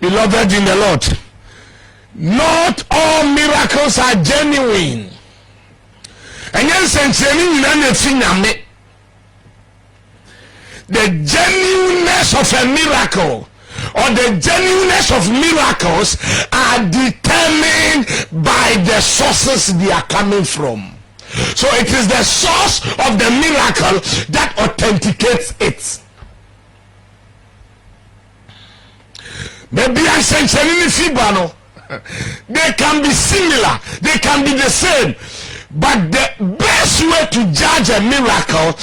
Beloved in the Lord, not all miracles are genuine. And the genuineness of a miracle or the genuineness of miracles are determined by the sources they are coming from. So it is the source of the miracle that authenticates it. Maybe I sense any feeble. They can be similar, they can be the same, but the best way to judge a miracle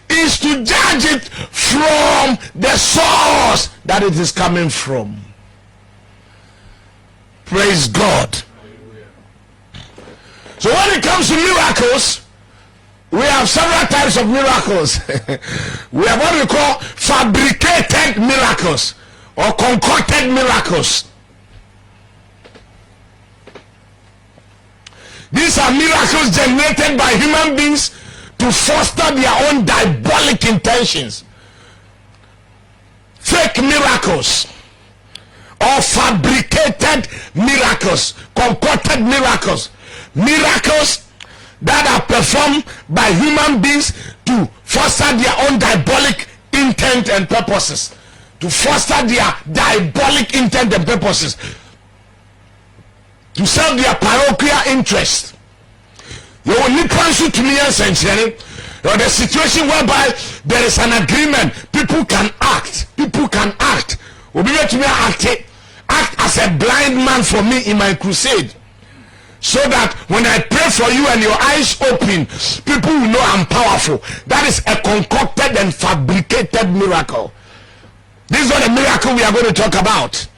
is to judge it from the source that it is coming from. Praise God. So when it comes to miracles, we have several types of miracles. We have what we call fabricated miracles or concocted miracles. These are miracles generated by human beings to foster their own diabolic intentions. Fake miracles or fabricated miracles, concocted miracles. Miracles that are performed by human beings to foster their own diabolic intent and purposes. To foster their diabolic intent and purposes. To serve their parochial interest. You will need to me essentially, or the situation whereby there is an agreement, people can act. People can act. Act as a blind man for me in my crusade. So that when I pray for you and your eyes open, people will know I'm powerful. That is a concocted and fabricated miracle. This is not a miracle we are going to talk about.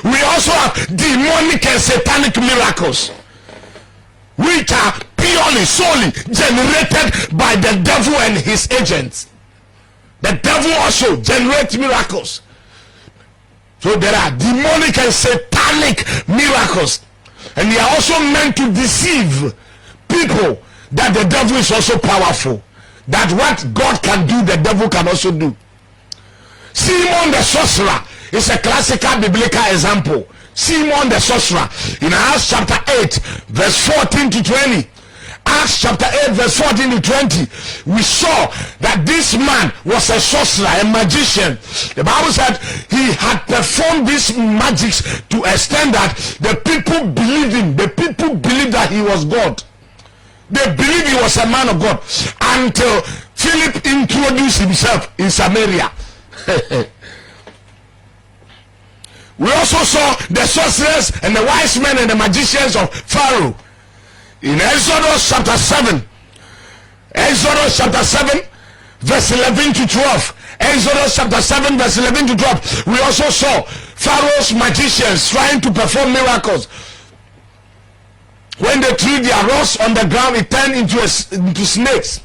We also have demonic and satanic miracles, which are purely, solely generated by the devil and his agents. The devil also generates miracles. So there are demonic and satanic miracles, and they are also meant to deceive people that the devil is also powerful, that what God can do, the devil can also do. Simon the sorcerer is a classical biblical example. Simon the sorcerer in Acts chapter 8 verse 14 to 20. Acts chapter 8 verse 14 to 20, we saw that this man was a sorcerer, a magician. The Bible said he had performed these magics to extend that the people believed him. The people believed that he was God. They believed he was a man of God until Philip introduced himself in Samaria. We also saw the sorcerers and the wise men and the magicians of Pharaoh in Exodus chapter 7. Exodus chapter 7 verse 11 to 12. Exodus chapter 7 verse 11 to 12. We also saw Pharaoh's magicians trying to perform miracles. When they threw their rods on the ground, it turned into snakes.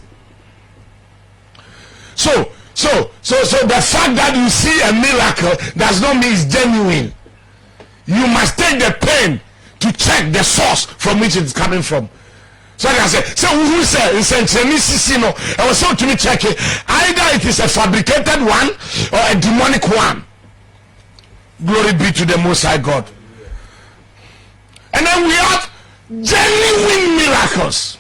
So the fact that you see a miracle does not mean it's genuine. You must take the pain to check the source from which it's coming from. So I say, who said I was so to me check it. Either it is a fabricated one or a demonic one. Glory be to the Most High God. And then we have genuine miracles.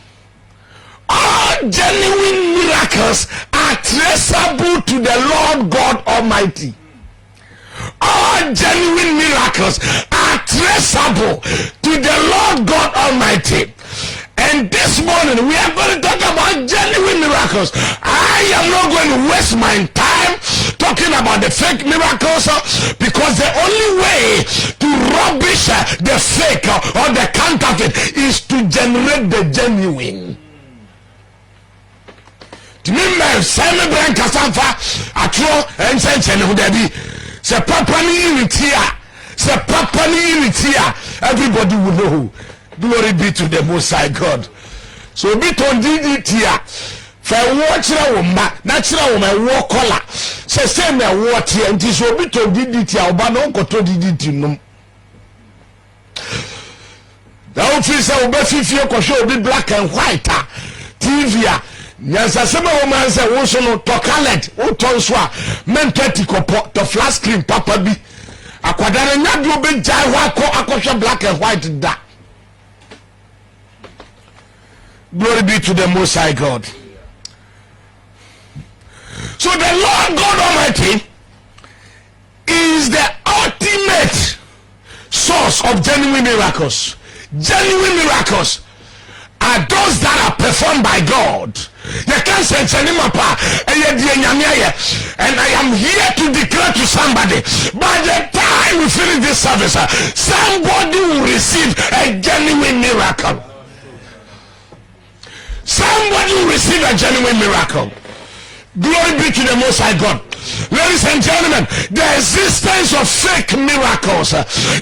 All genuine miracles are traceable to the Lord God Almighty. All genuine miracles are traceable to the Lord God Almighty. And this morning we are going to talk about genuine miracles. I am not going to waste my time talking about the fake miracles, because the only way to rubbish the fake or the counterfeit is to generate the genuine. To me, man, Simon Brand Casanfa, Atro, and Saint who they be. Say, Papa ni iritia. Say, Papa ni iritia. Everybody will know who. Glory be to the Most High God. So, be told iritia. For natural woman, natural woman, war collar. Say, me what here, and this will be told iritia, but no go to iritia. No. The officer will be 50 show be black and white. TV. Yes, I said, my woman said, also no to colored, or to swa, men 30 copo, to flash screen, papa be. akwadare nya do be jai akosha black and white da. Glory be to the Most High God. So the Lord God Almighty is the ultimate source of genuine miracles. Genuine miracles are those that are performed by God. You can't say and I am here to declare to somebody, by the time we finish this service, somebody will receive a genuine miracle. Somebody will receive a genuine miracle. Glory be to the Most High God. Ladies and gentlemen, the existence of fake miracles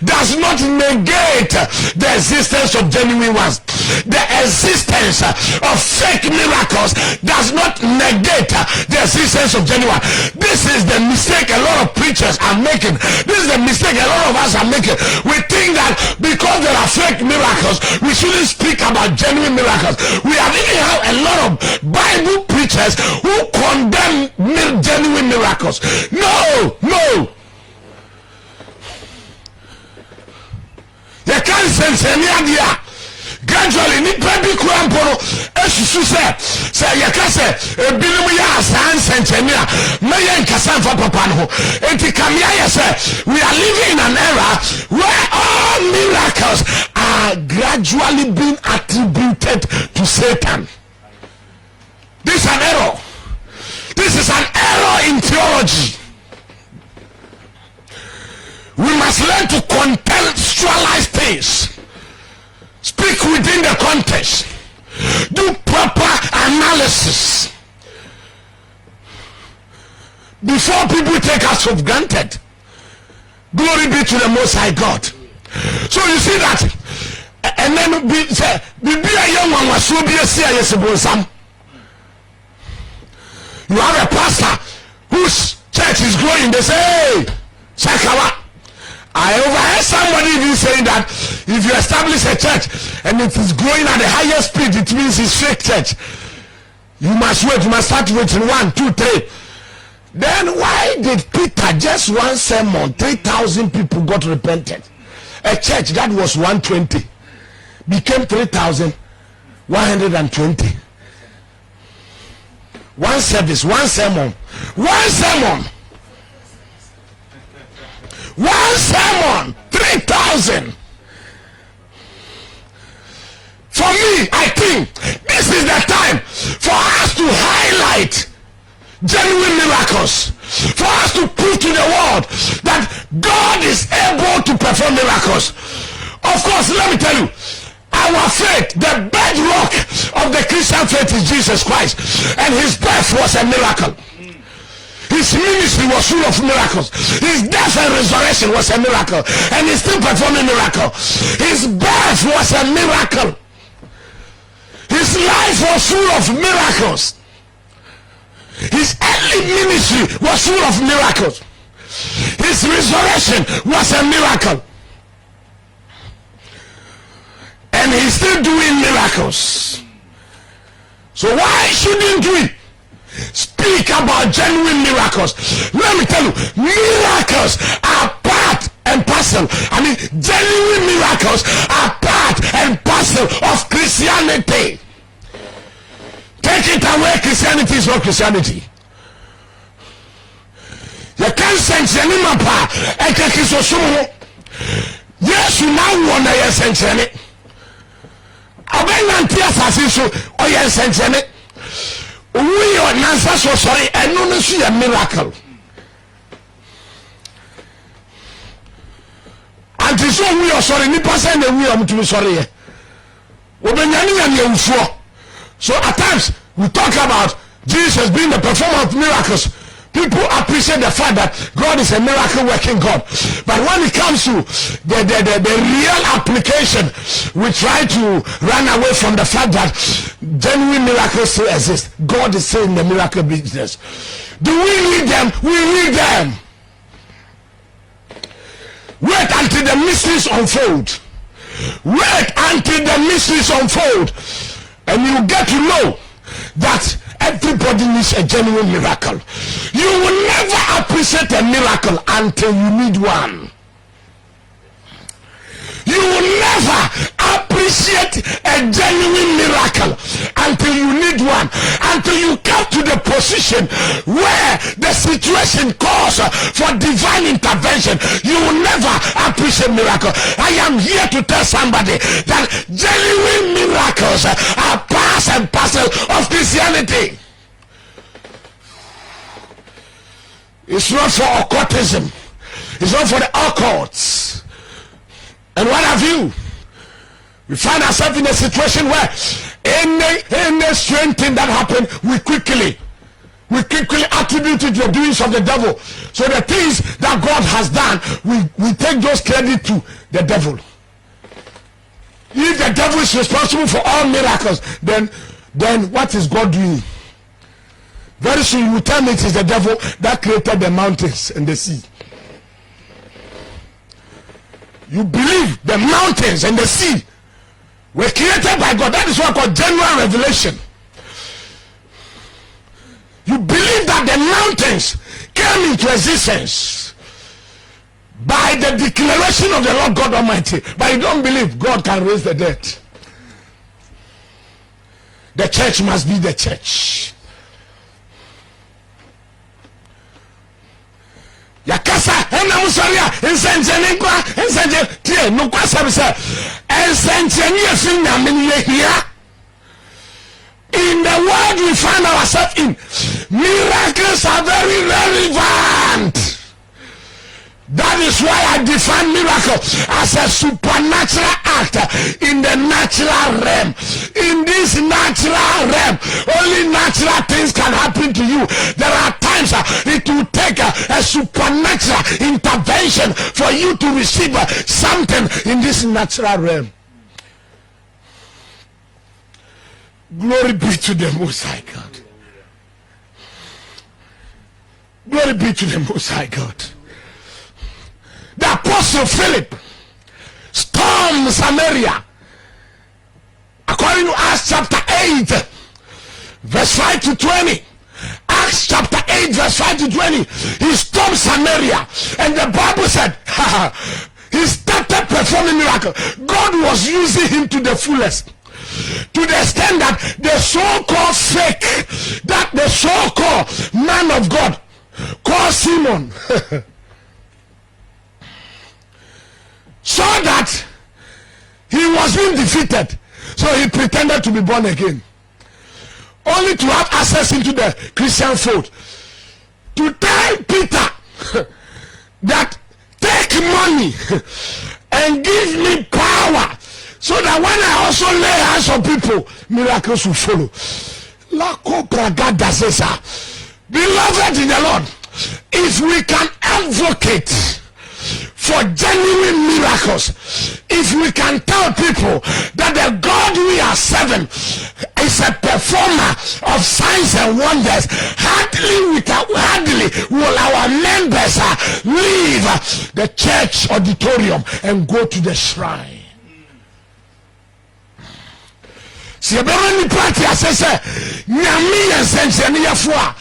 does not negate the existence of genuine ones. The existence of fake miracles does not negate the existence of genuine. This is the mistake a lot of preachers are making. This is the mistake a lot of us are making. We think that because there are fake miracles, we shouldn't speak about genuine miracles. We have even had a lot of Bible preachers who condemn genuine miracles. No. You can't sense any idea. Gradually, ni baby kurampono esusu say you can say ebinom ya san senchenia meyen kasan for papa no enti kamia say we are living in an era where all miracles are gradually being attributed to Satan. This is an error. This is an error in theology. We must learn to contextualize things. Speak within the context. Do proper analysis before people take us for granted. Glory be to the Most High God. So you see that, and then be a young one was so be a serious. You have a pastor whose church is growing. They say, hey, Shakawa. I overheard somebody even saying that if you establish a church and it is growing at the highest speed, it means it's fake church. You must wait. You must start waiting 1, 2, 3. Then why did Peter just one sermon 3,000 people got repented? A church that was 120 became 3,120. One service, one sermon, 3,000. For me, I think this is the time for us to highlight genuine miracles, for us to prove to the world that God is able to perform miracles. Of course, let me tell you, our faith, the bedrock of the Christian faith is Jesus Christ, and his birth was a miracle. His ministry was full of miracles. His death and resurrection was a miracle, and he's still performing miracle. His birth was a miracle. His life was full of miracles. His early ministry was full of miracles. His resurrection was a miracle. And he's still doing miracles. So why shouldn't we speak about genuine miracles? Let me tell you, miracles are part and parcel. I mean, genuine miracles are part and parcel of Christianity. Take it away, Christianity is not Christianity. You can't sense any mapa. Yes, you now want to sense any. Abenanti asase so oye sentene we are nansa so sorry and no see a miracle and so we are sorry ni person we are to sorry so at times we talk about Jesus being the performer of miracles. People appreciate the fact that God is a miracle working God, but when it comes to the real application, we try to run away from the fact that genuine miracles still exist. God is still in the miracle business. Do we need them? We need them. Wait until the mysteries unfold. Wait until the mysteries unfold, and you get to know that everybody needs a genuine miracle. You will never appreciate a miracle until you need one. never appreciate a genuine miracle until you need one, until you come to the position where the situation calls for divine intervention. You will never appreciate miracle. I am here to tell somebody that genuine miracles are part and parcel of Christianity. It's not for occultism. It's not for the occults. And what have you? We find ourselves in a situation where any strange thing that happened, we quickly attribute it to the doings of the devil. So the things that God has done, we take those credit to the devil. If the devil is responsible for all miracles, then what is God doing? Very soon you will tell me it is the devil that created the mountains and the sea. You believe the mountains and the sea were created by God. That is what called general revelation. You believe that the mountains came into existence by the declaration of the Lord God Almighty, but you don't believe God can raise the dead. The church must be the church. Yakasa ena musaria ensenjeni kwa ensenje tie no kwa sabisa ensenjeni efinya meni here. In the world we find ourselves in, miracles are very relevant. That is why I define miracle as a supernatural act in the natural realm. In this natural realm, only natural things can happen to you. There are times it will take a supernatural intervention for you to receive something in this natural realm. Glory be to the Most High God. Glory be to the Most High God. The Apostle Philip stormed Samaria. According to Acts chapter 8, verse 5 to 20. Acts chapter 8, verse 5 to 20. He stormed Samaria. And the Bible said, he started performing miracles. God was using him to the fullest. To the extent that the so-called fake, that the so-called man of God, called Simon, saw that he was being defeated, so he pretended to be born again, only to have access into the Christian fold, to tell Peter that take money and give me power, so that when I also lay hands on people, miracles will follow. Beloved in the Lord, if we can advocate for genuine miracles, if we can tell people that the God we are serving is a performer of signs and wonders, hardly will our members leave the church auditorium and go to the shrine. Si ebeni party asese nyame yensencheni yafo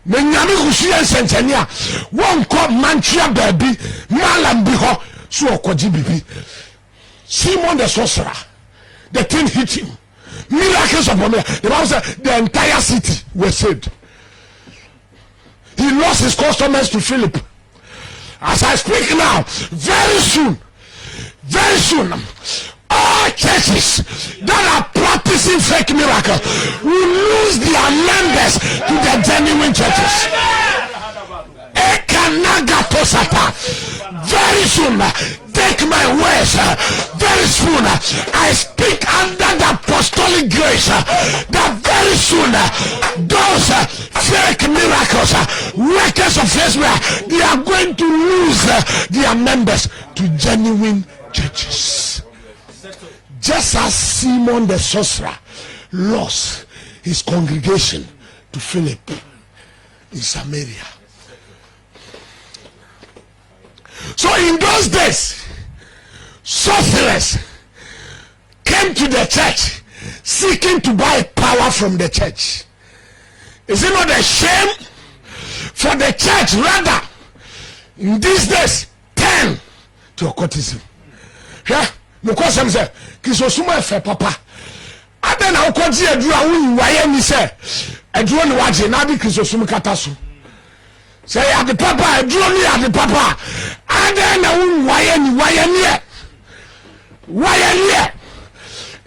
me nyame kusu yensencheni a wonko mantua baabi malam bi ho so okoji bibi. Simon the sorcerer, the thing hit him, miracles upon me. The Bible said the entire city was saved. He lost his customers to Philip. As I speak now, very soon all churches that are practicing fake miracles will lose their members to the genuine churches. Very soon, take my words, very soon I speak under the apostolic grace that very soon those fake miracles, workers of faith, they are going to lose their members to genuine churches. Just as Simon the sorcerer lost his congregation to Philip in Samaria. So in those days, sorcerers came to the church seeking to buy power from the church. Is it not a shame for the church rather in these days turn to occultism? Yeah. because I'm say Kisosuma fe papa. Aden na okoji adura wo waye ni se aduro ni waje na bi Kisosuma kata so. Say ya the papa aduro ni ya the papa. Aden na wo waye ni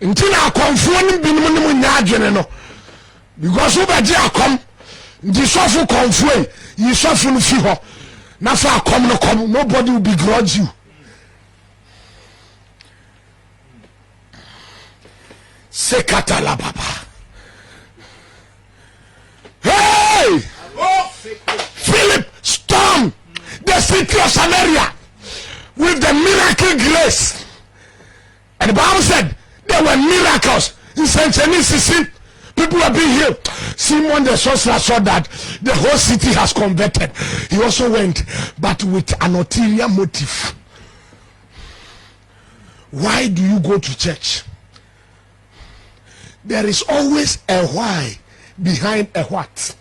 ntina akonfo ni binom ni nya adwene no because wo be je akom ndi sofu konfo yi sofu no fi ho na fa akom no kom, nobody will begrudge you. Sekata la baba. Hey! Philip stormed the city of Samaria with the miracle grace. And the Bible said there were miracles in Saint Genesis. People are being healed. Simon the sorcerer saw that the whole city has converted. He also went, but with an ulterior motive. Why do you go to church? There is always a why behind a what.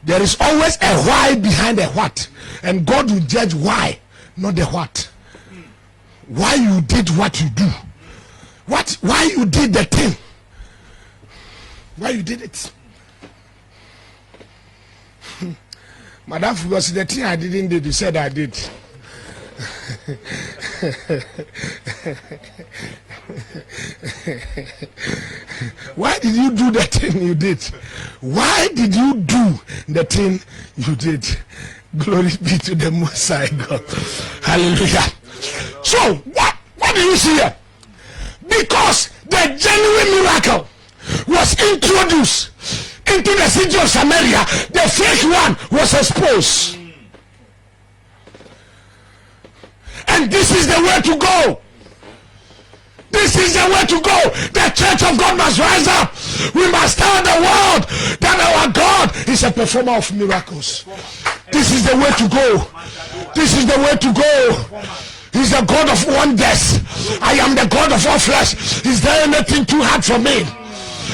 There is always a why behind a what. And God will judge why, not the what. Why you did what you do. Why you did the thing. Why you did it. Madam, because the thing I didn't do, you said I did. Why did you do the thing you did? Why did you do the thing you did? Glory be to the Most High God. Hallelujah. So what do you see here? Because the genuine miracle was introduced into the city of Samaria, the fake one was exposed. And this is the way to go. This is the way to go. The church of God must rise up. We must tell the world that our God is a performer of miracles. This is the way to go. This is the way to go. He's the God of wonders. I am the God of all flesh. Is there anything too hard for me?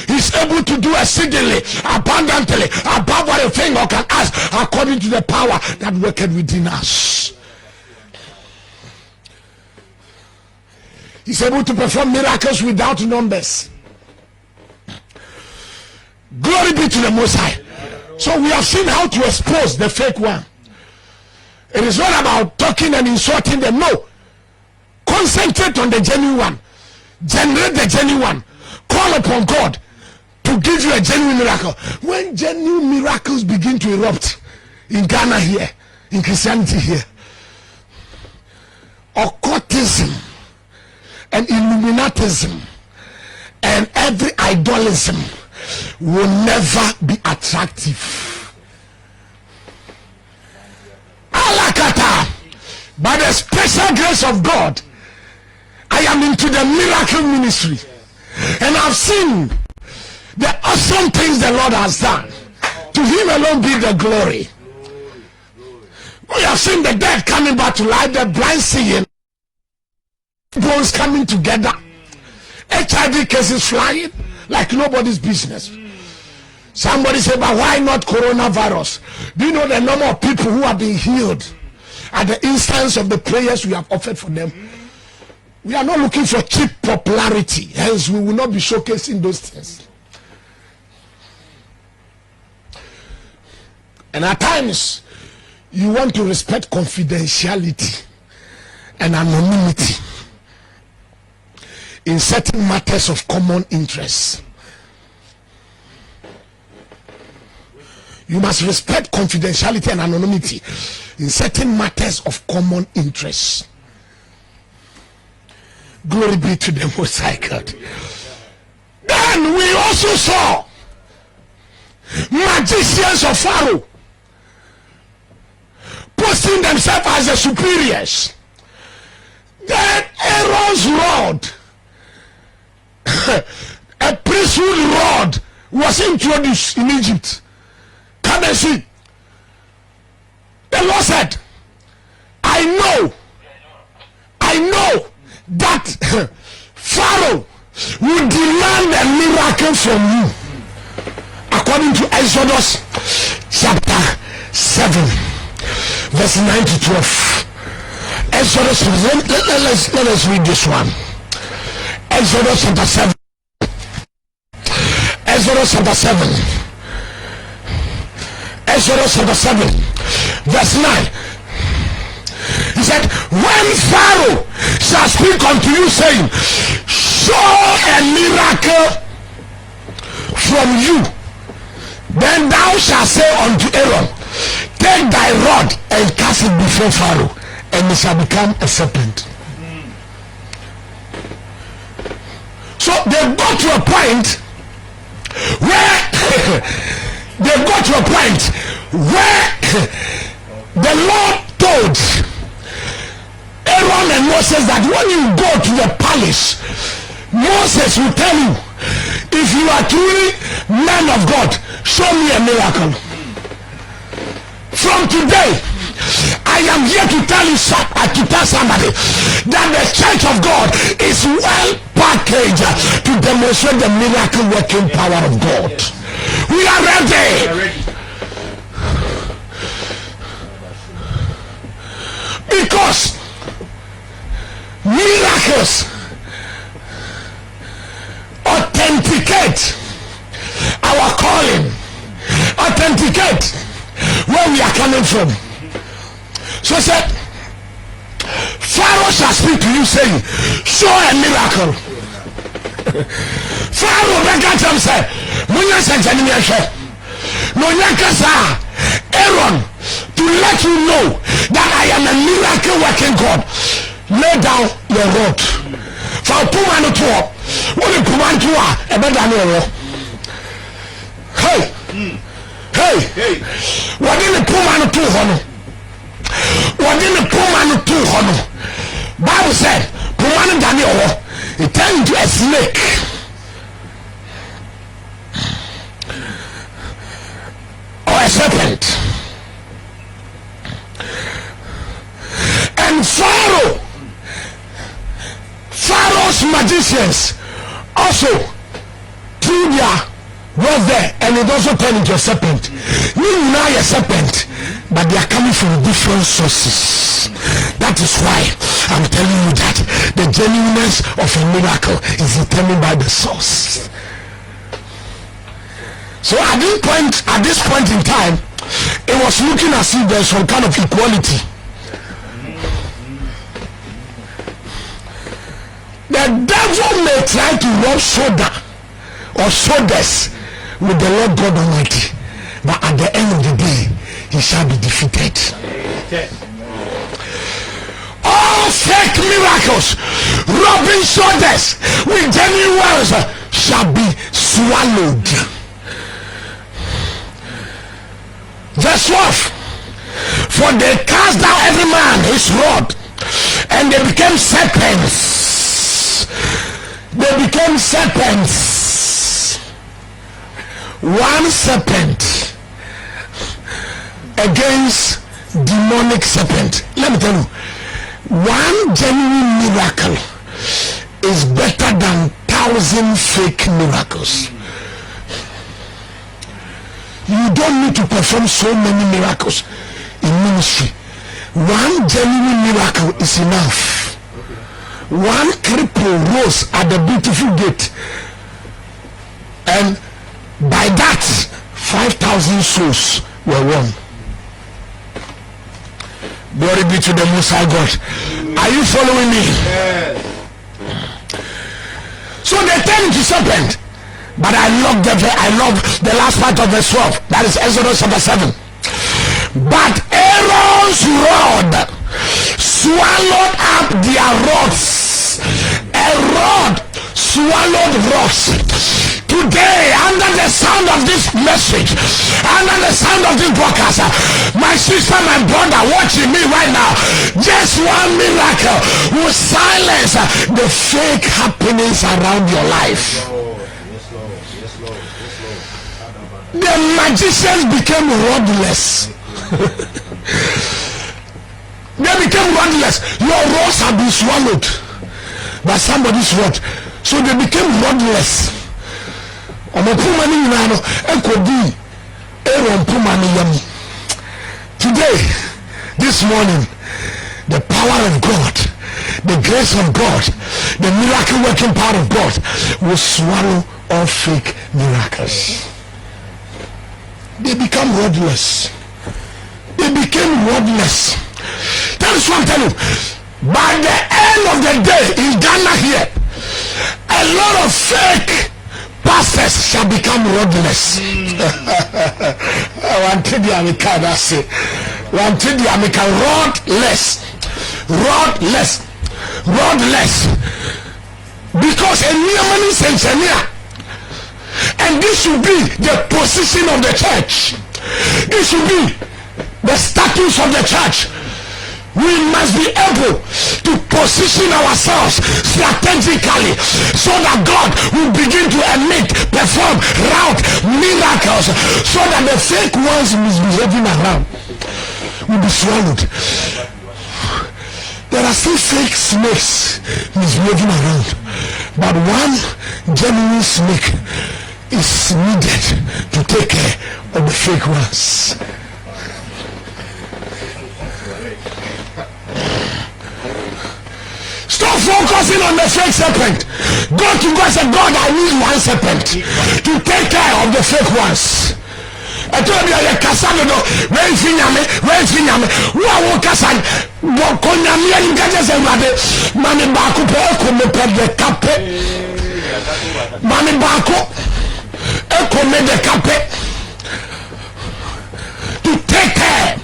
He's able to do exceedingly, abundantly, above what a thing or can ask, according to the power that worketh within us. He's able to perform miracles without numbers. Glory be to the Most High. So we have seen how to expose the fake one. It is not about talking and insulting them. No. Concentrate on the genuine one. Generate the genuine one. Call upon God to give you a genuine miracle. When genuine miracles begin to erupt in Ghana here, in Christianity here, occultism and Illuminatism and every idolism will never be attractive. Alakata, by the special grace of God, I am into the miracle ministry, and I've seen the awesome things the Lord has done. To him alone be the glory. We have seen the dead coming back to life, the blind seeing, bones coming together, HIV cases flying like nobody's business. Somebody said, but why not coronavirus? Do you know the number of people who have been healed at the instance of the prayers we have offered for them? We are not looking for cheap popularity, hence we will not be showcasing those things. And at times you want to respect confidentiality and anonymity in certain matters of common interest. You must respect confidentiality and anonymity in certain matters of common interest. Glory be to the Most High God. Then we also saw magicians of Pharaoh posting themselves as the superiors. Then Aaron's rod, a priesthood rod, was introduced in Egypt. Come and see. The Lord said, I know that Pharaoh will demand a miracle from you, according to Exodus chapter 7 verse 9 to 12. Exodus, let us read this one. Exodus chapter 7. Exodus chapter 7. Exodus chapter 7 verse 9. He said, when Pharaoh shall speak unto you, saying, show a miracle from you, then thou shalt say unto Aaron, take thy rod and cast it before Pharaoh, and it shall become a serpent. So they got to a point where the Lord told Aaron and Moses that when you go to the palace, Moses will tell you, if you are truly man of God, show me a miracle. From today, I am here to tell you, to tell somebody that the church of God is well packaged to demonstrate the miracle working power of God. We are ready. Because miracles authenticate our calling, authenticate where we are coming from. So I said, Pharaoh shall speak to you, saying, show a miracle. Pharaoh began to say, Munya Sanjani no Yakasa Aaron, to let you know that I am a miracle working God. Lay down your rod. For Pumano to what a Pumantua, a better. Hey, what in the Pumano to honor? What in the Pumano to honor? Bible said, Pumano Daniel, it turned into a snake. Or a serpent. And Pharaoh's magicians also threw their was there, and it also turned into a serpent. You now a serpent, but they are coming from different sources. That is why I'm telling you that the genuineness of a miracle is determined by the source. So at this point in time, it was looking as if there's some kind of equality. The devil may try to rub shoulder or shoulders with the Lord God Almighty, but at the end of the day, he shall be defeated. All fake miracles, rubbing shoulders with genuine words, shall be swallowed. Verse 12. For they cast down every man his rod, and they became serpents. They became serpents. One serpent against demonic serpent. Let me tell you, one genuine miracle is better than 1,000 fake miracles. You don't need to perform so many miracles in ministry. One genuine miracle is enough. One cripple rose at the beautiful gate, and by that 5,000 souls were won. Glory be to the Most High God. Are you following me? Yes. So they turned into serpent, but I love the last part of verse 12. That is Exodus chapter 7. But Aaron's rod swallowed up their rods. A rod swallowed rods. Today, under the sound of this message, under the sound of this broadcast, my sister, my brother watching me right now, just one miracle will silence the fake happenings around your life. The magicians became rodless. They became rodless. Your rods have been swallowed by somebody's rod, so they became rodless. Today, this morning, the power of God, the grace of God, the miracle working power of God will swallow all fake miracles. They become rodless. They became rodless. That is what I'm telling you. By the end of the day in Ghana here, a lot of fake pastors shall become rodless. Rodless. Because a new man is engineer. And this should be the position of the church. This should be the status of the church. We must be able to position ourselves strategically so that God will begin to emit, perform, route miracles, so that the fake ones misbehaving around will be swallowed. There are still fake snakes misbehaving around, but one genuine snake is needed to take care of the fake ones. Stop focusing on the fake serpent. Go to God and say, God, I need one serpent to take care of the fake ones. I told you I can't do when finyame who are Kassan Bokonyami and Gajas and Mani Baku Peko me the cape Mani Baku Eko me the cape to take care.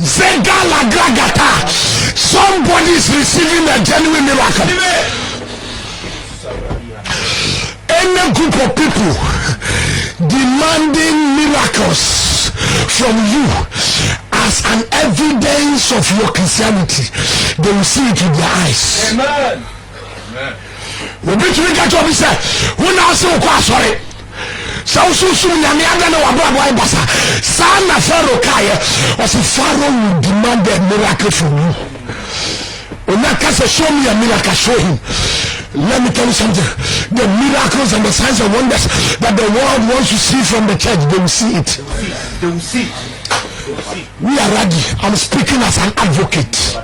Zegala Gragata. Somebody is receiving a genuine miracle. Any group of people demanding miracles from you as an evidence of your Christianity, they will see it with their eyes. Amen. We need to get what we say. Who now say, sorry. So Nyame ada na wababa basa. Sana Pharaoh kaya. Or Pharaoh will demand a miracle from you. Unaka show me a miracle, show him. Let me tell you something. The miracles and the signs and wonders that the world wants to see from the church, they will see it. They will see. We are ready. I'm speaking as an advocate.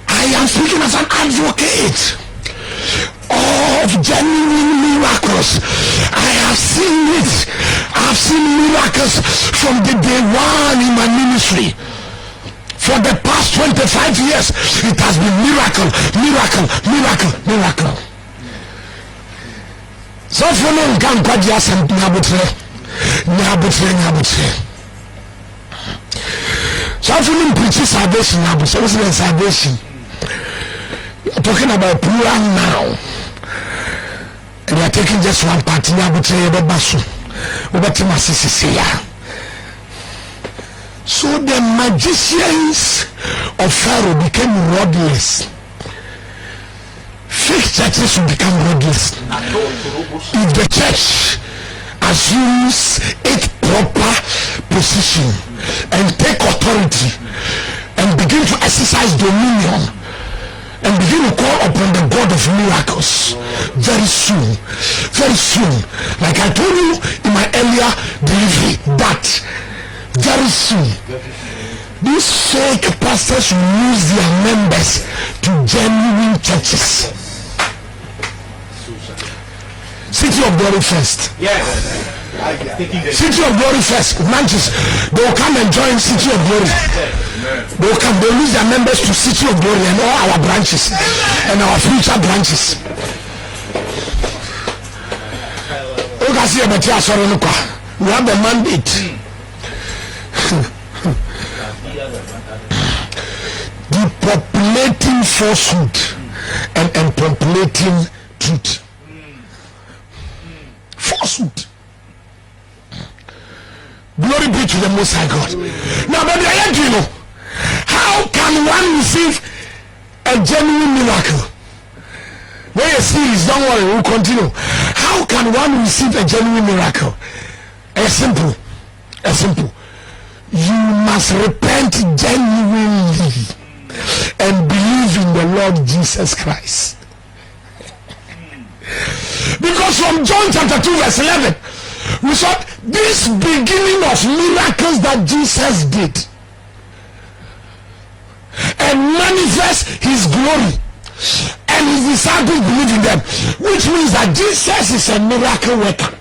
I am speaking as an advocate of genuine miracles. I have seen it. I have seen miracles from the day one in my ministry. For the past 25 years, it has been miracle. So for me, God just and Nabutre. So for me, preaching salvation, Nabutre, salvation. You're talking about plural now. And you're taking just one part. Nabutre, so the magicians of Pharaoh became rodless. Fake churches will become rodless if the church assumes its proper position and take authority and begin to exercise dominion and begin to call upon the God of miracles very soon. Like I told you in my earlier delivery, that very soon these fake pastors will use their members to genuine churches. City of Glory First. Yes. City of Glory First. Manchester. They will come and join City of Glory. They will come. They will lose their members to City of Glory and all our branches and our future branches. We have the mandate. Depopulating falsehood and populating truth. Falsehood. Glory be to the Most High God. Now, but you know, how can one receive a genuine miracle? When you see this, don't worry, we'll continue. How can one receive a genuine miracle? Simple. You must repent genuinely and believe in the Lord Jesus Christ. Because from John chapter 2 verse 11, we saw this beginning of miracles that Jesus did and manifest his glory, and his disciples believe in them, which means that Jesus is a miracle worker.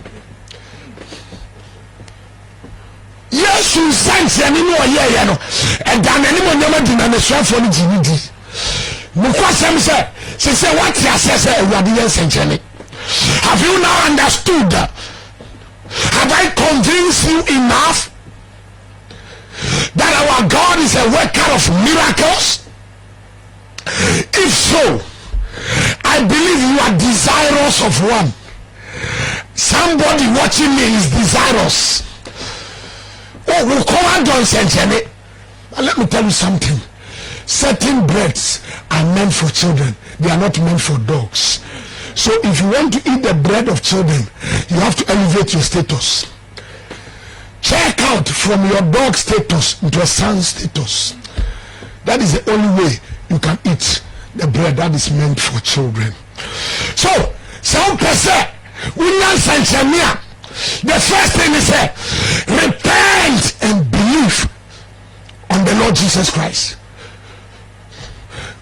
Yes, you sense anymore, yeah, and then anyone never did an extra for the GD. Mukwasem said, she said, what he says, have you now understood? Have I convinced you enough that our God is a worker of miracles? If so, I believe you are desirous of one. Somebody watching me is desirous. Oh, we'll come on, don't send it. Let me tell you something. Certain breads are meant for children. They are not meant for dogs. So if you want to eat the bread of children, you have to elevate your status. Check out from your dog status into a son status. That is the only way you can eat the bread that is meant for children. So, some person, the first thing is repent and believe on the Lord Jesus Christ.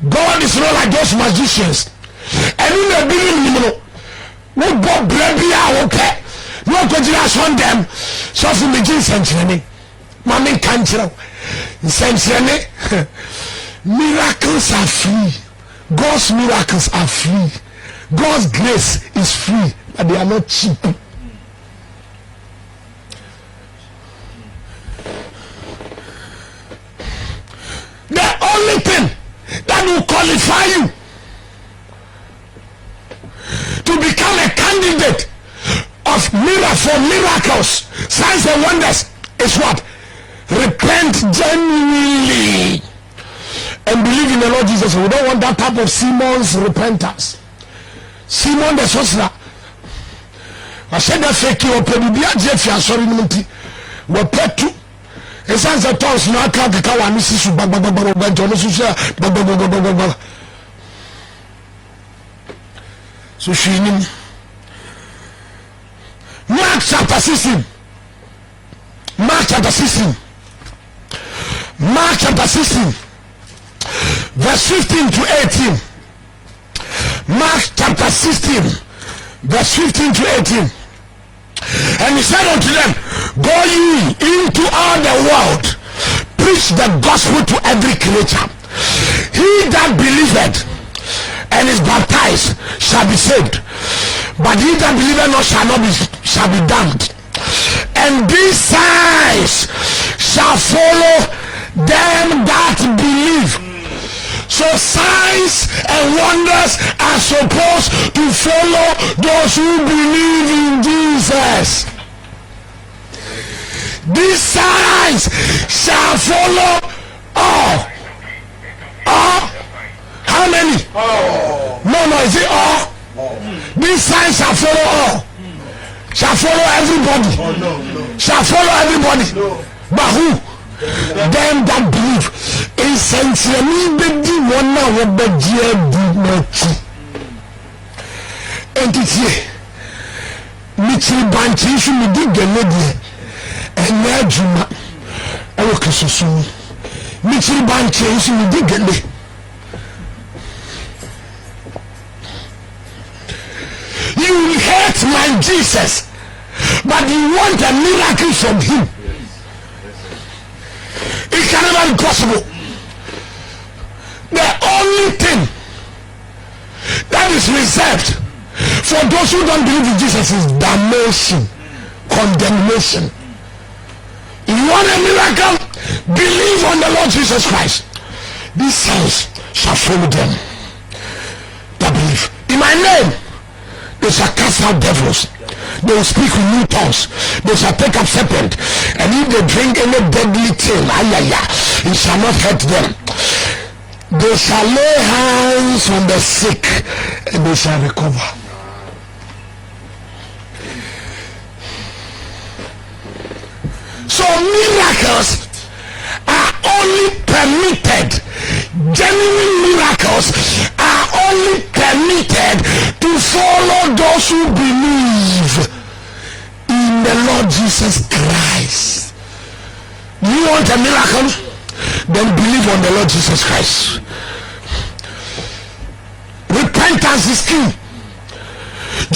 God is not like those magicians. And in the beginning, we bought bread, okay. No continuous on them. So for me, Jesus, Mammy can't you. Miracles are free. God's miracles are free. God's grace is free, but they are not cheap. The only thing that will qualify you to become a candidate of miracles, signs and wonders is what? Repent genuinely and believe in the Lord Jesus. We don't want that type of Simon's repentance. Simon the sorcerer, I said that fake you open the Jeff, you are sorry, we put two. It sounds a toss, no, I can't get one. This is so she knew. Mark chapter 16. Mark chapter 16. Mark chapter 16. Verse 15 to 18. Mark chapter 16. Verse 15 to 18. And he said unto them, go ye into all the world, preach the gospel to every creature. He that believeth and is baptized shall be saved, but he that believeth not shall be damned. And these signs shall follow them that believe. So signs and wonders are supposed to follow those who believe in Jesus. These signs shall follow all. All? How many? All. No, is it all? These signs shall follow all. Shall follow everybody. Shall follow everybody. But who? Them that believe. Essentially, the one now will be entity. Mitchell Banchi should be dig a lady and Najuma. I will kiss you soon. Mitchell Banchi should be dig a lady. You hate my Jesus, but you want a miracle from him. It can never be possible. The only thing that is reserved for those who don't believe in Jesus is damnation, condemnation. If you want a miracle, believe on the Lord Jesus Christ. These signs shall follow them that believe. In my name, they shall cast out devils. They will speak with new tongues. They shall take up serpent. And if they drink any deadly thing, it shall not hurt them. They shall lay hands on the sick and they shall recover. So miracles are only permitted, genuine miracles are only permitted to follow those who believe in the Lord Jesus Jesus Christ. Do you want a miracle? Then believe on the Lord Jesus Christ. Repentance is key.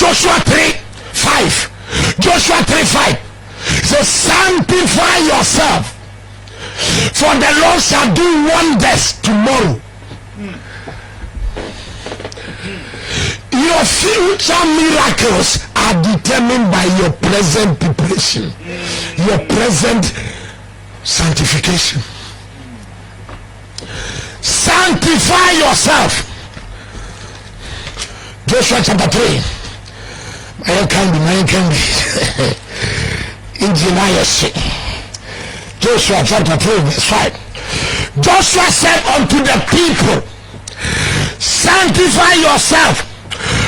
Joshua 3:5. Joshua 3:5 says, sanctify yourself, for the Lord shall do wonders tomorrow. Your future miracles are determined by your present preparation, your present sanctification. Sanctify yourself. Joshua chapter 3. My can be. Joshua chapter 3 verse 5. Joshua said unto the people, sanctify yourself,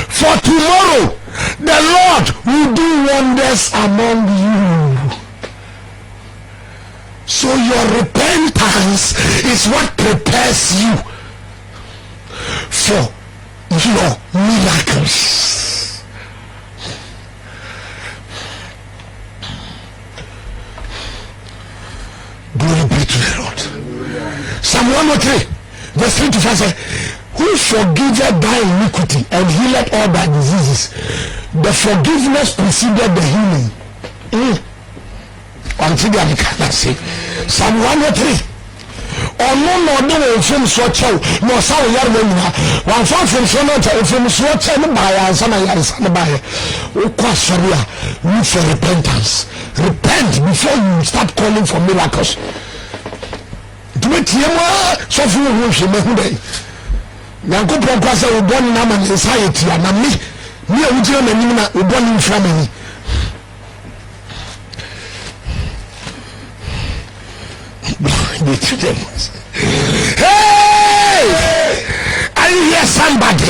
for tomorrow the Lord will do wonders among you. So your repentance is what prepares you for your miracles. Glory be to the Lord. Psalm 103 verse 3 to 5 says, who forgiveth thy iniquity and healeth all thy diseases. The forgiveness preceded the healing. Psalm 103. Ono no de film so chew no sa wo yar nyina wan fa film so no ta film so chew no ba ya sa na yar sa na ba ye o kwa sorry a need for repentance. Repent before you start calling for miracles. Do it yema so fu wo hwe me hu dai Yankopon kwa sa wo boni na man society na me e wujire na nim na wo boni mfra mani. Hey! Are you hear somebody?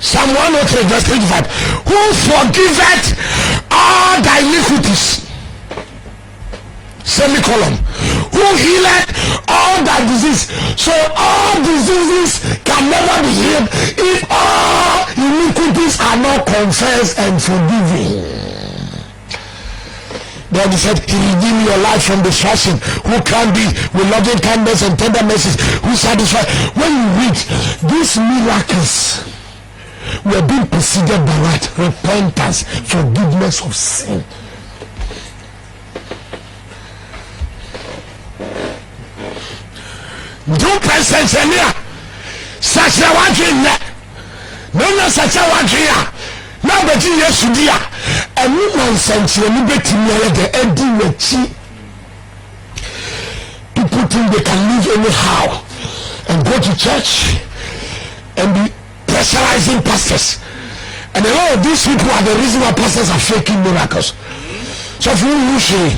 Psalm 103 verse 25. Who forgiveth all thy iniquities? Semicolon. Who healeth all thy disease? So all diseases can never be healed if all iniquities are not confessed and forgiven. God said, he redeemed your life from destruction. Who can be with loving kindness and tender mercies? Who satisfy? When you read these miracles, were being preceded by what? Repentance, forgiveness of sin. Don't present here. Such a one thing. No, such a one thing. Now that you yes to dia, and you want something you bet me the edgy. People think they can live anyhow and go to church and be pressurizing pastors. And a lot of these people are the reason why pastors are faking miracles. So if you say,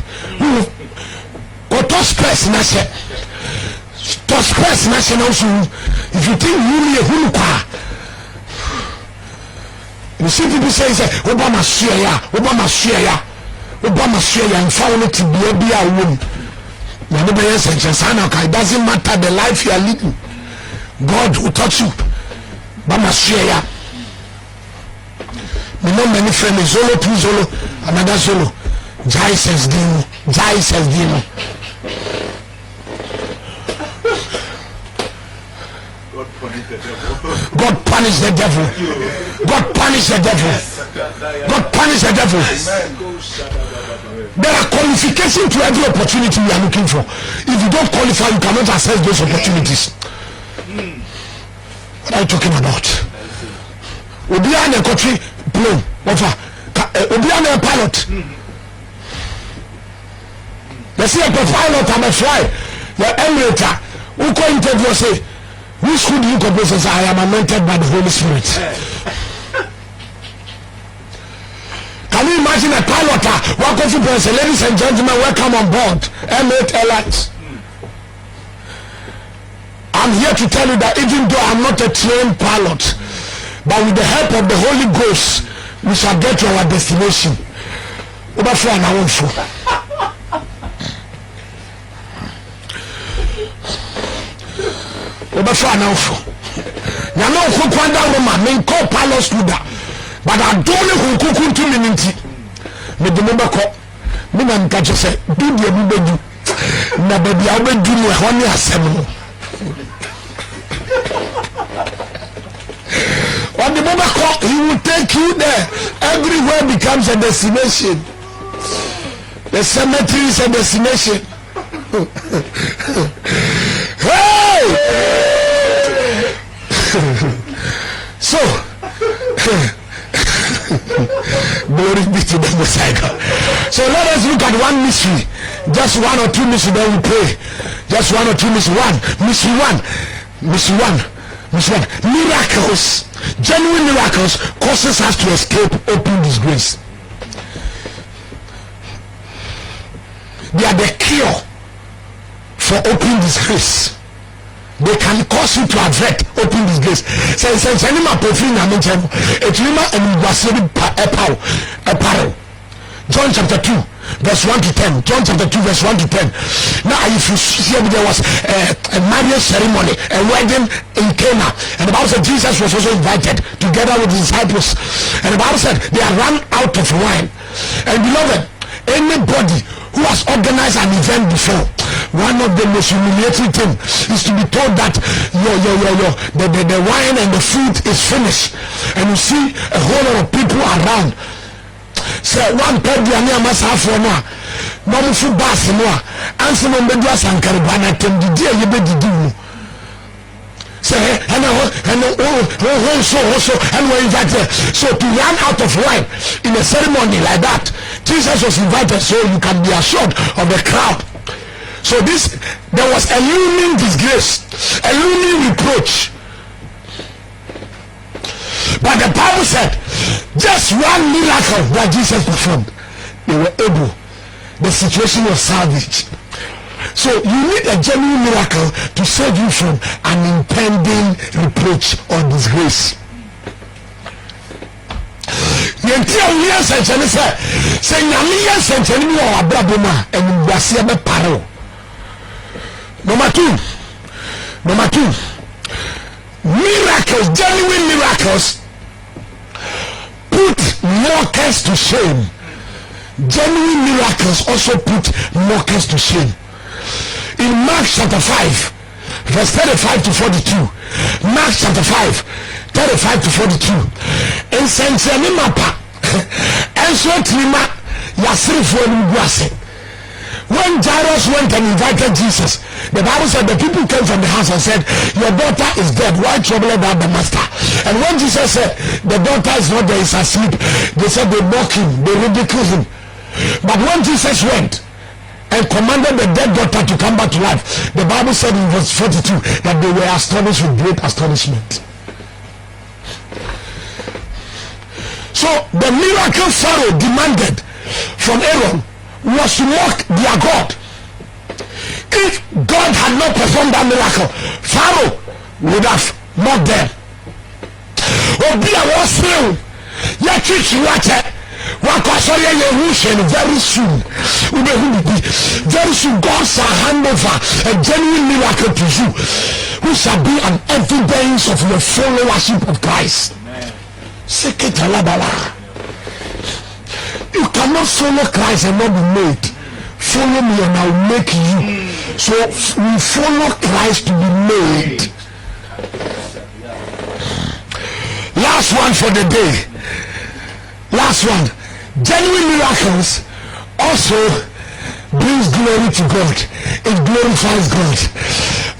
or toss press national, if you think you need a you see people say, Obama share ya, and found it to be a woman. It doesn't matter the life you are living. God will touch you. Obama share ya. We know many friends, Zolo, two Zolo, another Zolo. Jai says Dino. God punish the devil. God punish the devil. God punish the devil. There are qualifications to every opportunity we are looking for. If you don't qualify, you cannot access those opportunities. What are you talking about? Obiane a country plane. Obiane a pilot. They see a pilot and a fly. The emulator who call interview say, which school do you compose? Says, I am anointed by the Holy Spirit. Can you imagine a pilot walk off and say, ladies and gentlemen, welcome on board M8 Airlines. I'm here to tell you that even though I'm not a trained pilot, but with the help of the Holy Ghost, we shall get to our destination. Obefa na ofo. Na no ofo kwanda Roma men call palace leader. but I don't know who to minute. Me the number call. Me na nkaje say do the bi bedu. Na baby I will do me honey asem. On the number call, he will take you there. Everywhere becomes a destination. The cemetery is a destination. Hey! So, glory be to the Messiah. So let us look at one mystery. Just one or two mysteries, then we pray. Just one or two mysteries. Mystery one. Miracles, genuine miracles causes us to escape open disgrace. They are the cure for open disgrace. They can cause you to avert open disgrace. John chapter 2 verse 1 to 10. John chapter 2 verse 1 to 10. Now if you see there was a marriage ceremony, a wedding in Cana, and the Bible said Jesus was also invited together with his disciples, and the Bible said they had run out of wine. And beloved, anybody who has organized an event before, one of the most humiliating things is to be told that the wine and the food is finished, and you see a whole lot of people around. Say one pedi ani amasafo no a no mo fu bass no a anse mo bedu asankare bana tem didi e yebedidi mu. Say and so and we invited. So to run out of wine in a ceremony like that, Jesus was invited, so you can be assured of the crowd. So there was a looming disgrace, a looming reproach. But the Bible said just one miracle that Jesus performed, they were able, the situation was salvaged. So you need a genuine miracle to save you from an impending reproach or disgrace. Number two, miracles, genuine miracles put mockers to shame. Genuine miracles also put mockers to shame. In Mark chapter 5 verse 35 to 42, Mark chapter 5 35 to 42, in Saint Mapa and so Trima Yasrifo Nguase. When Jairus went and invited Jesus, the Bible said the people came from the house and said, your daughter is dead, why trouble about the master? And when Jesus said the daughter is not there, is asleep, they said they mock him, they ridicule him. But when Jesus went and commanded the dead daughter to come back to life, the Bible said in verse 42 that they were astonished with great astonishment. So the miracle Pharaoh demanded from Aaron was to mock their God. If God had not performed that miracle, Pharaoh would have mocked them. Very soon, very soon God shall hand over a genuine miracle to you, who shall be an evidence of your followership of Christ. You cannot follow Christ and not be made. Follow me and I will make you. So we follow Christ to be made. Last one for the day. Last one. Genuine miracles also brings glory to God. It glorifies God.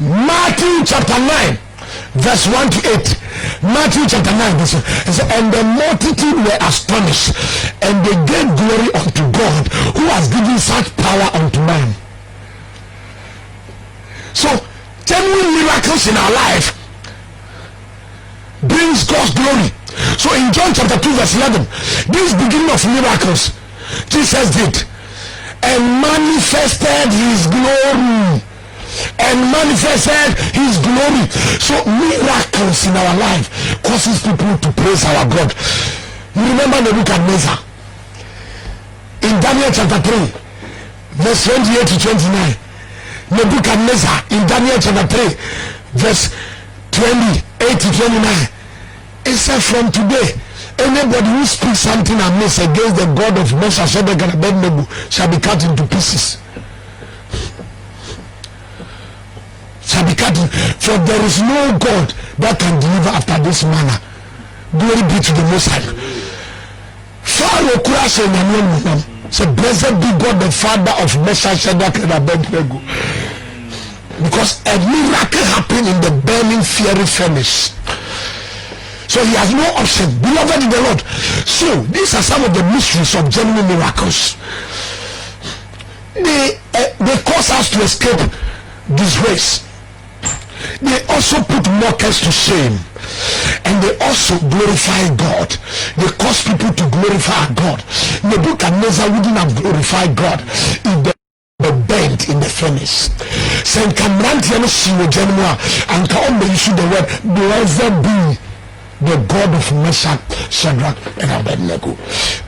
Matthew chapter 9 verse 1 to 8. Matthew chapter 9 verse 1. And the multitude were astonished, and they gave glory unto God, who has given such power unto man. So genuine miracles in our life brings God's glory. So in John chapter 2 verse 11, this beginning of miracles Jesus did and manifested his glory. So miracles in our life causes people to praise our God. You remember Nebuchadnezzar in Daniel chapter 3 verse 28 to 29. Nebuchadnezzar in Daniel chapter 3 verse 28 to 29. It said, from today Anybody who speaks something amiss against the God of Meshach, Shadrach, and Abednego shall be cut into pieces. Shall be cut in, for there is no God that can deliver after this manner. Glory be to the Most High. Pharaoh say, blessed be God the Father of Meshach, Shadrach, and Abednego. Because a miracle happened in the burning fiery furnace. So he has no option. Beloved in the Lord. So these are some of the mysteries of genuine miracles. They cause us to escape disgrace. They also put mockers to shame, and they also glorify God. They cause people to glorify God. Nebuchadnezzar wouldn't have glorified God if they were burnt in the furnace. Saint Camrantian Genua and Kaombe issue the word, blessed be the God of Meshach, Shadrach, and Abednego.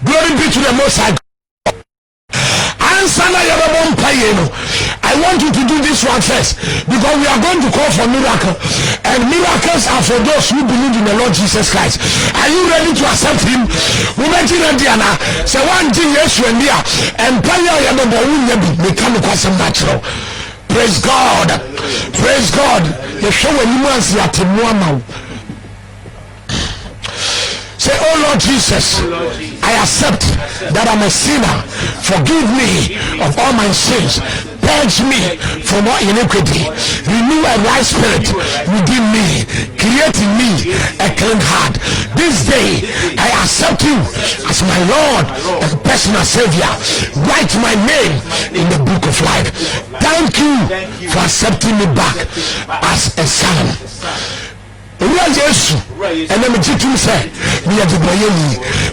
Glory be to the Most High. I want you to do this one first, because we are going to call for miracle, and miracles are for those who believe in the Lord Jesus Christ. Are you ready to accept him? Say one thing, yes, when we are, and natural. Praise God. Praise God. Say, oh Lord Jesus, I accept that I'm a sinner. Forgive me of all my sins. Purge me from all iniquity. Renew a right spirit within me. Create in me a clean heart. This day, I accept you as my Lord and personal Savior. Write my name in the book of life. Thank you for accepting me back as a son. Jesus, and I'm a teacher, say, we are the boy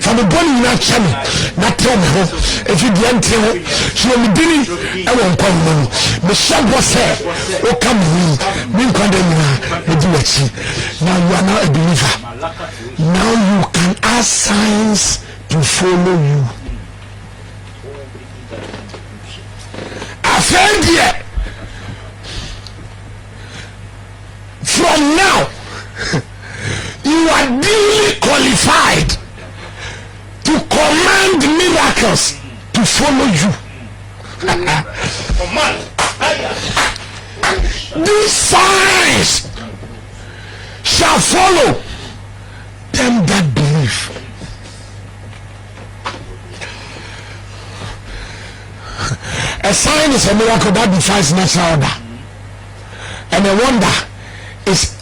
from the body, not channel, not tell me if you didn't tell, she will be I won't call you. The shop was said, oh, come we condemn you. Now you are not a believer. Now you can ask signs to follow you. I found here from now. You are duly qualified to command miracles to follow you. These signs shall follow them that believe. A sign is a miracle that defies natural order, and a wonder is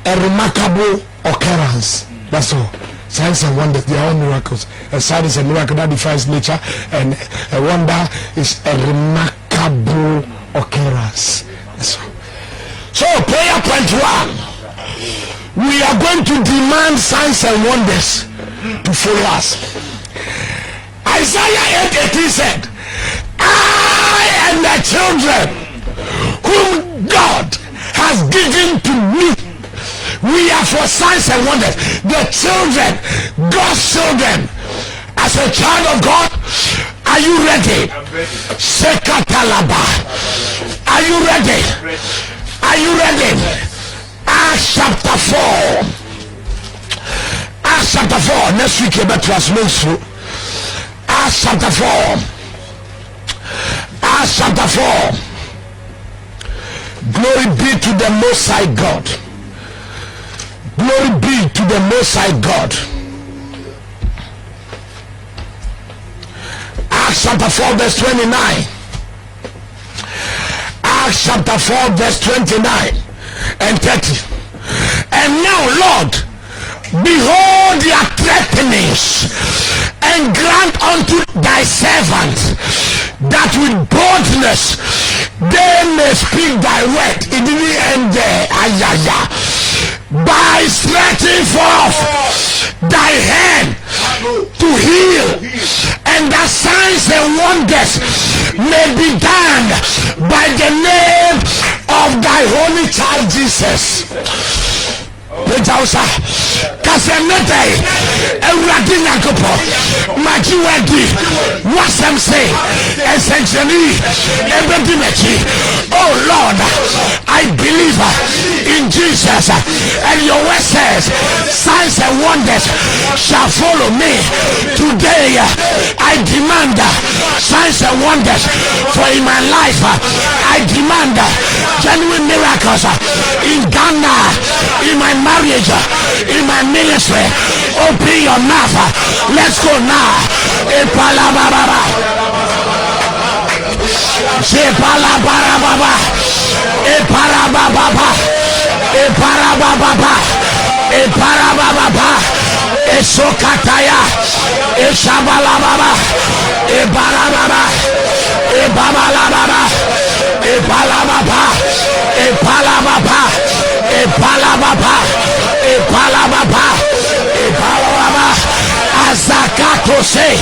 a remarkable occurrence. That's all. Signs and wonders, they are all miracles. A sign is a miracle that defies nature, and a wonder is a remarkable occurrence. That's all. So, prayer point 1. We are going to demand signs and wonders to follow us. Isaiah 8:18 said, I and the children whom God has given to me, we are for signs and wonders. The children, God's children. As a child of God, are you ready? Sekatalaba. Are you ready? Are you ready? Acts chapter 4. Acts chapter 4. Next week, you better translate. Acts chapter 4. Acts chapter 4. Glory be to the Most High God. Glory be to the Most High God. Acts chapter 4 verse 29. Acts chapter 4 verse 29 and 30. And now, Lord, behold their threatenings, and grant unto thy servants that with boldness they may speak thy word. It didn't end there. By stretching forth thy hand to heal, and the signs and wonders may be done by the name of thy holy child Jesus. Pejausa kasenete ewurade nyankopɔ maji wadi wasem say Oh Lord, I believe in Jesus, and your word says signs and wonders shall follow me. Today I demand signs and wonders for in my life. I demand genuine miracles in Ghana, in my marriage, in my ministry. Open your mouth. Let's go now. Esokataya, Eshabalababa, Ebalababa, Ebabalababa, Ebalababa, Epalababa, Epalababa, Epalababa, Epalababa, Azakato say,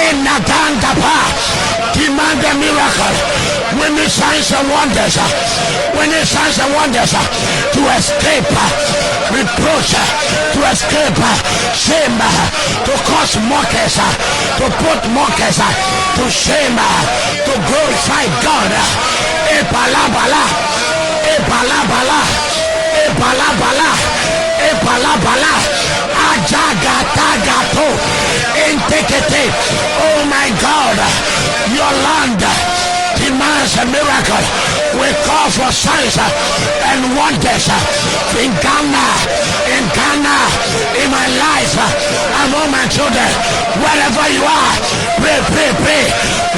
Enagandapa. Demand a miracle. When the signs and wonders, when the signs and wonders to escape reproach, to escape shame, to cause mockers, to put mockers to shame, to glorify God. Epalabala, epalabala, epalabala, epalabala, ajagatagato, intekete. Oh my God, your land demands a miracle. We call for signs and wonders in Ghana, in my life, among my children. Wherever you are, pray.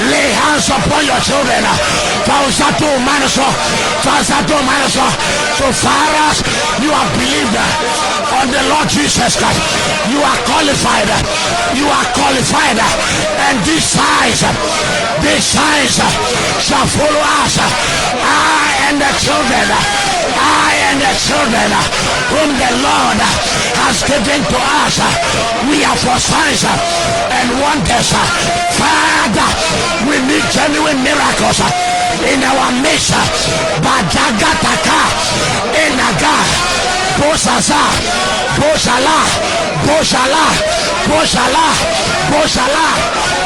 Lay hands upon your children. So far as you have believed on the Lord Jesus Christ, you are qualified. And these signs shall follow us. I and the children whom the Lord has given to us. We are for signs and wonders. Father, we need genuine miracles in our midst. Bajagataka, Enaga, Bosaza, Boshala.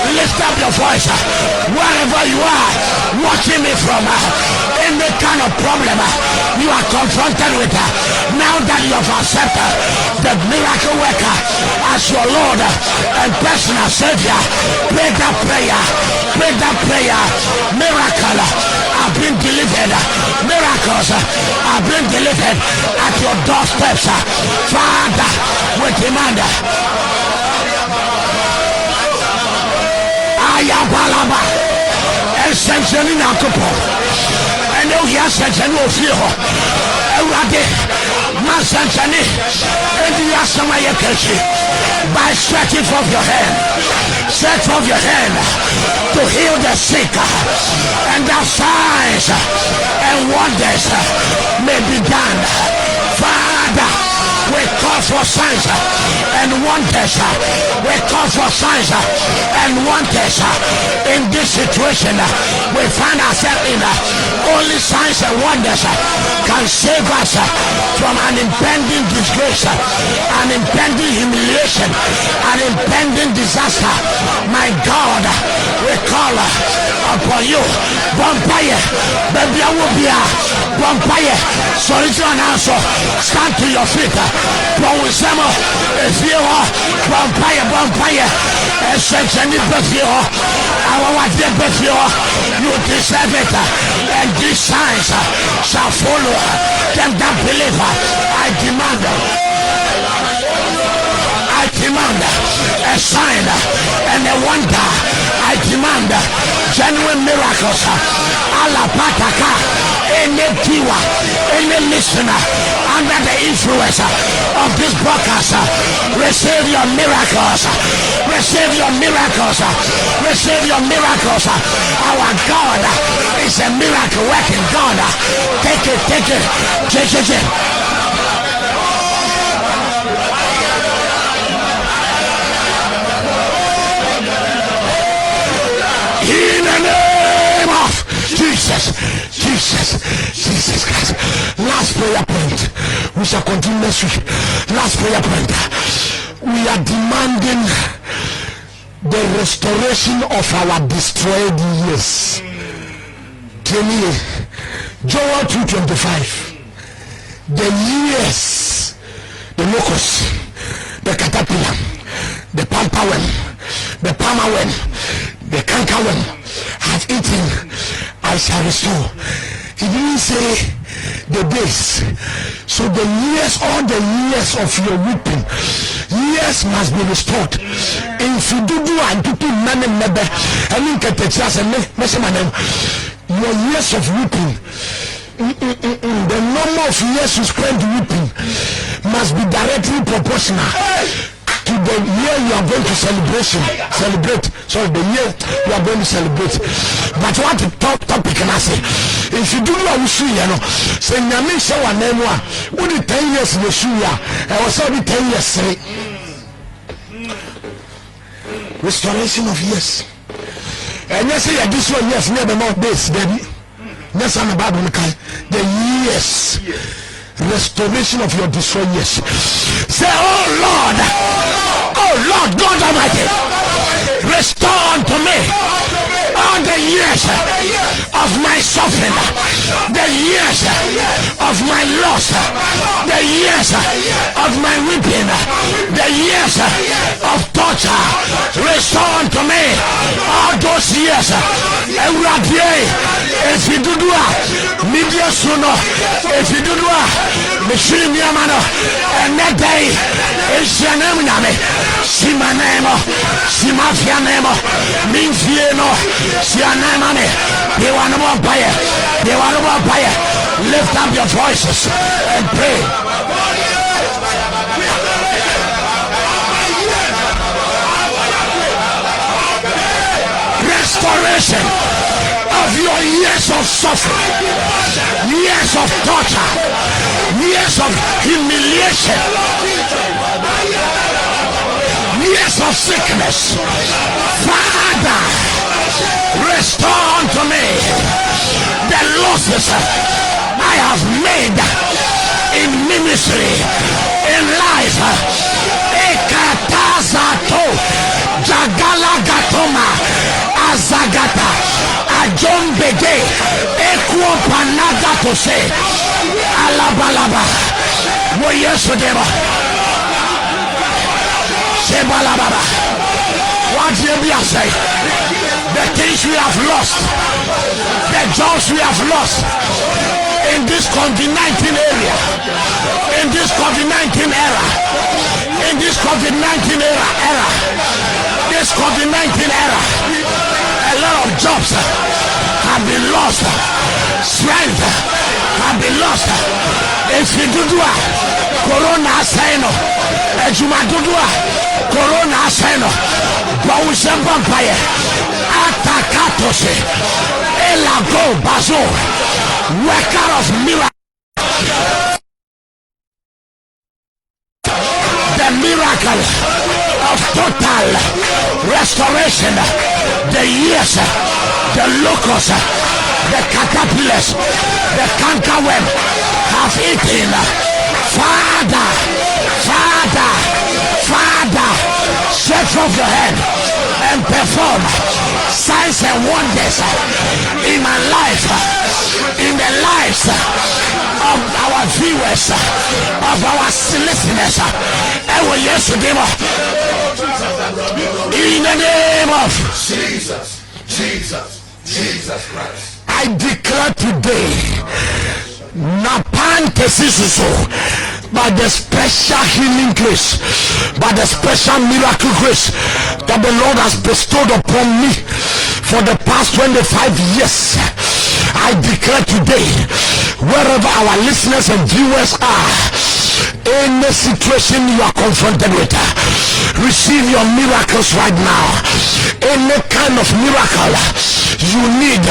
Lift up your voice wherever you are watching me from. Any kind of problem you are confronted with, now that you have accepted the miracle worker as your Lord and personal Savior, pray that prayer. Miracle have been delivered. Miracles have been delivered at your doorsteps. Father, we demand Ayabalaba Essentially Nakopo. And now he has essentially of you. Erade Masanchani and the Yasamaya Kashi by stretching forth your hand. Stretch forth your hand to heal the sick, and the signs and wonders may be done. Father, we call for signs and wonders. We call for signs and wonders in this situation we find ourselves in. Only signs and wonders can save us from an impending disgrace, an impending humiliation, an impending disaster. My God, we call upon you. Vampire, baby, I will be a vampire. Sorry to announce, stand to your feet. Prowisemo, if you are vampire, essentially, but you are our dear, but you deserve it. And these signs shall follow them that believe. I demand a sign and a wonder. I demand genuine miracles. Alapataka, any viewer, any listener under the influence of this broadcast, receive your miracles. Receive your miracles. Receive your miracles. Our God is a miracle working God. Take it. In the name of Jesus Christ. Last prayer point. We shall continue next week. Last prayer point. We are demanding the restoration of our destroyed years. Joel 2:25. The years, the locust, the caterpillar, the pamperworm, the palmerworm, the cankerworm have eaten, I shall restore. He didn't say the days. So the years, all the years of your weeping, years must be restored. If you do and people money never, I mean your years of weeping, the number of years you spend weeping must be directly proportional to the year you are going to celebrate. Sorry, the year you are going to celebrate. But what the topic can I say? If you do what we see, you know, say Nami say one name one. What the 10 years in the shoe? I was only 10 years. Say restoration of years. And you say this one yes, never more days, baby. That's on the Bible. The years. Restoration of your destroyed years. Say, oh Lord, God Almighty, restore unto me all the years of my suffering, the years of my loss, the years of my weeping, the years of torture. Restore unto me all those years. If you do media sooner, if you do Mishri Miamano, and that day is your name. Simanemo, Simafianemo, Minfieno, Sianemane, they want to buy it, they want to buy it. Lift up your voices and pray. Restoration of your years of suffering, years of torture, years of humiliation, years of sickness. Father, restore unto me the losses I have made in ministry, in life. Ekatazato, Jagalagatoma, Azagata, Ajombede, Equopanagato, Alabalaba, Moyesodeba, Sebalababa. What do you say? The things we have lost, the jobs we have lost in this COVID-19 area, in this COVID-19 era, in this COVID-19 era, this COVID-19 era, a lot of jobs have been lost, strength have been lost. If you do Corona Seno, Ejumadudua, Corona Seno, Bawusem Vampire, Atakatose, Elago Bazo, worker of miracles. The miracle of total restoration, the years, the locusts, the caterpillars, the cankerworm have eaten. Father, stretch off your hand and perform signs and wonders in my life, in the lives of our viewers, of our listeners. In the name of Jesus Christ, I declare today, by the special healing grace, by the special miracle grace that the Lord has bestowed upon me for the past 25 years, I declare today, wherever our listeners and viewers are, any situation you are confronted with, receive your miracles right now. Any kind of miracle you need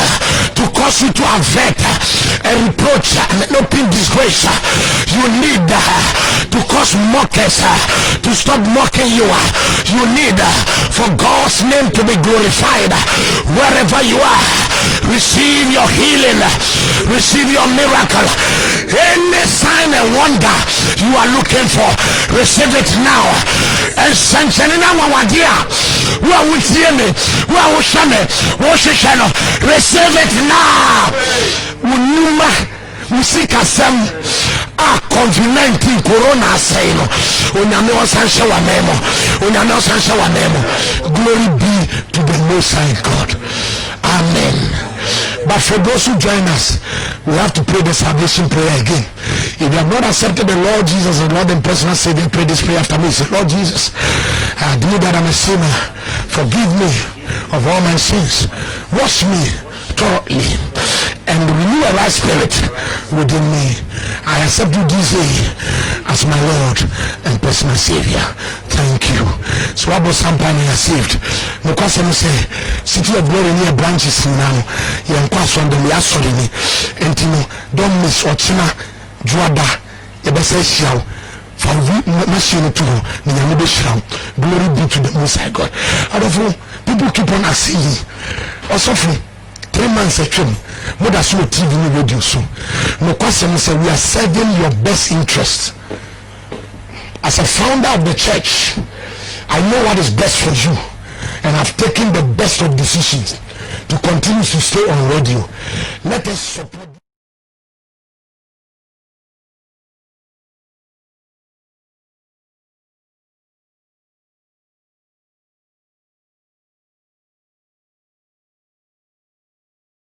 to cause you to avert a reproach and an open disgrace, you need to cause mockers to stop mocking you, you need for God's name to be glorified. Wherever you are, receive your healing, receive your miracle. Any sign and wonder you are looking for, receive it now. And Who are we seeing? Who are we shining? Receive it now. Unuma musika sem a COVID-19 corona say no. Onyame osansha wa memo. Onyame osansha wa memo. Glory be to the Most High God. Amen. But for those who join us, we have to pray the salvation prayer again. If you have not accepted the Lord Jesus as Lord and personal Savior, pray this prayer after me. Say, Lord Jesus, I admit that I'm a sinner. Forgive me of all my sins. Wash me thoroughly and renew a right spirit within me. I accept you this day as my Lord and personal Savior. Thank you. So I was sometime saved. Because I say, City of Glory near branches now. You pass on the Yasodini. And you know, don't miss Ochina Juada. You better shout. For machine to glory be to the Most High God. Out of all, people keep on asking me. Also, 3 months ago, more than so TV radio so. No question say we are serving your best interest. As a founder of the church, I know what is best for you, and I've taken the best of decisions to continue to stay on radio. Let us support.